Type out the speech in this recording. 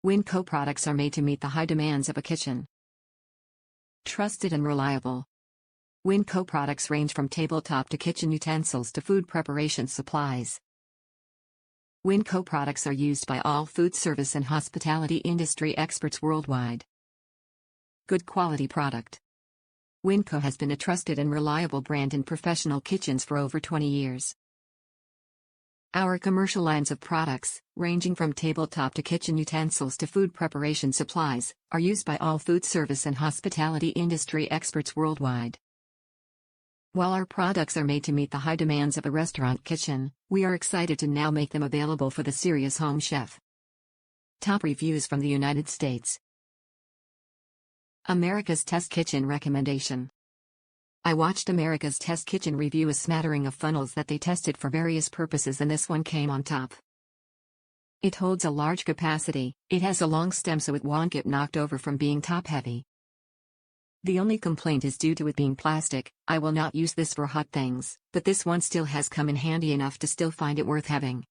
Winco products are made to meet the high demands of a kitchen. Trusted and reliable. Winco products range from tabletop to kitchen utensils to food preparation supplies. Winco products are used by all food service and hospitality industry experts worldwide. Good quality product. Winco has been a trusted and reliable brand in professional kitchens for over 20 years. Our commercial lines of products, ranging from tabletop to kitchen utensils to food preparation supplies, are used by all food service and hospitality industry experts worldwide. While our products are made to meet the high demands of a restaurant kitchen, we are excited to now make them available for the serious home chef. Top reviews from the United States. America's Test Kitchen Recommendation. I watched America's Test Kitchen review a smattering of funnels that they tested for various purposes, and this one came on top. It holds a large capacity, it has a long stem so it won't get knocked over from being top heavy. The only complaint is due to it being plastic. I will not use this for hot things, but this one still has come in handy enough to still find it worth having.